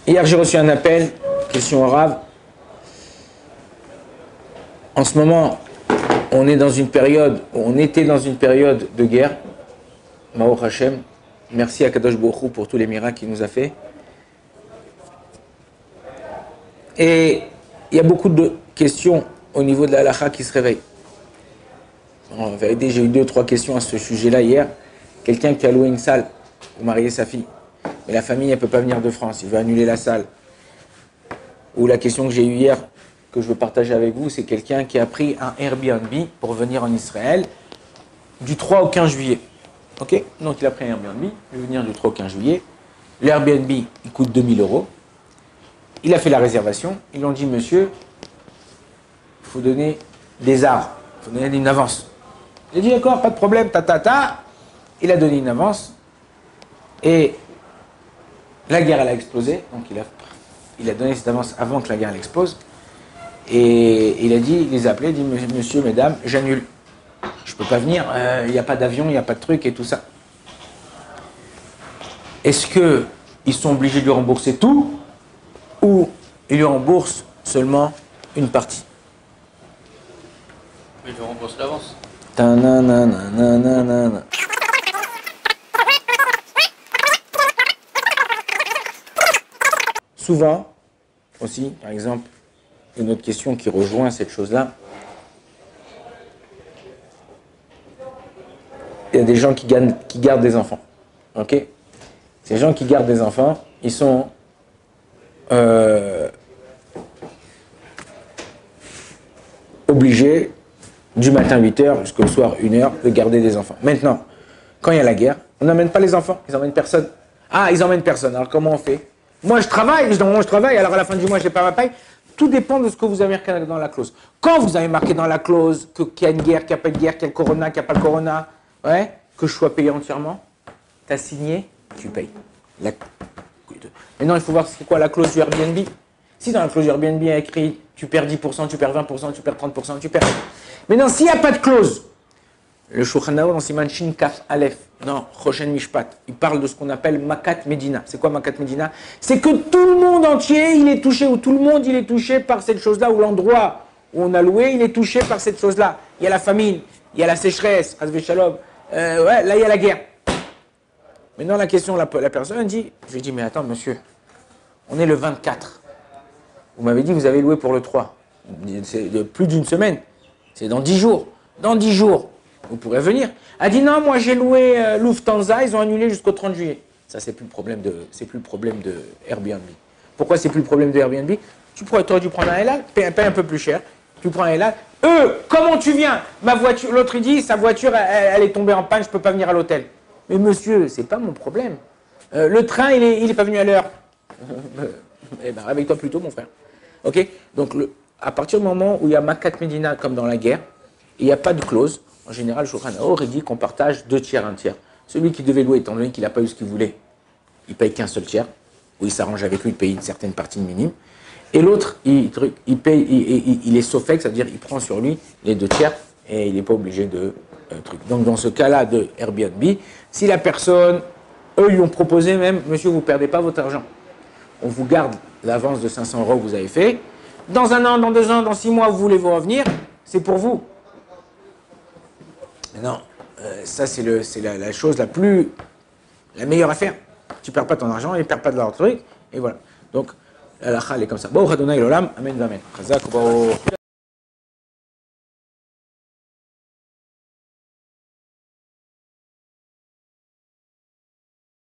Hier, j'ai reçu un appel, question au Rav. En ce moment, on était dans une période de guerre. Maor Hashem, merci à Kadosh Baruch Hu pour tous les miracles qu'il nous a fait. Et il y a beaucoup de questions au niveau de la halakha qui se réveillent. En vérité, j'ai eu 2-3 questions à ce sujet-là hier. Quelqu'un qui a loué une salle pour marier sa fille, mais la famille ne peut pas venir de France, il veut annuler la salle. Ou la question que j'ai eue hier, que je veux partager avec vous, c'est quelqu'un qui a pris un Airbnb pour venir en Israël du 3 au 15 juillet. Ok? Donc il a pris un Airbnb, il veut venir du 3 au 15 juillet. L'Airbnb, il coûte 2000 €. Il a fait la réservation, ils lui ont dit, monsieur, il faut donner des arts, il faut donner une avance. Il a dit, d'accord, pas de problème, Il a donné une avance, et la guerre, elle a explosé, donc il a donné cette avance avant que la guerre elle explose, et il a dit, il les a appelés, il dit, monsieur, mesdames, j'annule. Je ne peux pas venir, il n'y a pas d'avion, il n'y a pas de truc et tout ça. Est-ce qu'ils sont obligés de lui rembourser tout, ou ils lui remboursent seulement une partie? Mais je rembourse l'avance. Souvent, aussi, par exemple, une autre question qui rejoint cette chose-là, il y a des gens qui gardent des enfants. Ok? Ces gens qui gardent des enfants, ils sont obligés, du matin 8 h jusqu'au soir 1 h, de garder des enfants. Maintenant, quand il y a la guerre, on n'emmène pas les enfants, ils n'emmènent personne. Ah, ils n'emmènent personne, alors comment on fait? Moi je travaille, alors à la fin du mois je n'ai pas ma paye. Tout dépend de ce que vous avez marqué dans la clause. Quand vous avez marqué dans la clause qu'il y a une guerre, qu'il n'y a pas de guerre, qu'il y a le corona, qu'il n'y a pas le corona, ouais, que je sois payé entièrement, tu as signé, tu payes. Maintenant, il faut voir c'est quoi la clause du Airbnb. Si dans la clause du Airbnb il y a écrit tu perds 10%, tu perds 20%, tu perds 30%, tu perds. Maintenant, s'il n'y a pas de clause, le Shulchan Aruch dans Siman Shin Kaf Aleph, non, Choshen Mishpat, il parle de ce qu'on appelle Makat Medina. C'est quoi Makat Medina? C'est que tout le monde entier, il est touché, ou tout le monde, il est touché par cette chose-là, ou l'endroit où on a loué, il est touché par cette chose-là. Il y a la famine, il y a la sécheresse, Hazve Shalom, ouais, là il y a la guerre. Maintenant, la question, la personne dit, je lui dis, mais attends, monsieur, on est le 24. Vous m'avez dit, vous avez loué pour le 3. C'est de plus d'une semaine. C'est dans 10 jours. Dans 10 jours, vous pourrez venir. Elle dit, non, moi j'ai loué Lufthansa, ils ont annulé jusqu'au 30 juillet. Ça, c'est plus le problème de Airbnb. Pourquoi c'est plus le problème de Airbnb? Tu aurais dû prendre un Elal, paye un peu plus cher. Tu prends un Elal. Eux, comment tu viens? Ma voiture, l'autre il dit, sa voiture, elle est tombée en panne, je ne peux pas venir à l'hôtel. Mais monsieur, c'est pas mon problème. Le train, il est pas venu à l'heure. Eh ben, réveille-toi plus tôt, mon frère. Ok? Donc, à partir du moment où il y a Makat Medina, comme dans la guerre, il n'y a pas de clause. En général, le Shulchan Aruch dit qu'on partage 2 tiers, 1 tiers. Celui qui devait louer, étant donné qu'il n'a pas eu ce qu'il voulait, il paye qu'un seul tiers, ou il s'arrange avec lui de payer une certaine partie minime. Et l'autre, il est sofek, c'est-à-dire il prend sur lui les 2 tiers et il n'est pas obligé de truc. Donc, dans ce cas-là de Airbnb, si la personne, eux, lui ont proposé même, monsieur, vous ne perdez pas votre argent. On vous garde l'avance de 500 € que vous avez fait. Dans 1 an, dans 2 ans, dans 6 mois, vous voulez vous revenir, c'est pour vous. Mais non, ça c'est la chose la meilleure à faire. Tu ne perds pas ton argent, ils ne perdent pas de leur truc, et voilà. Donc, la halakha, elle est comme ça. Baruch Adonai l'olam, amen, amen.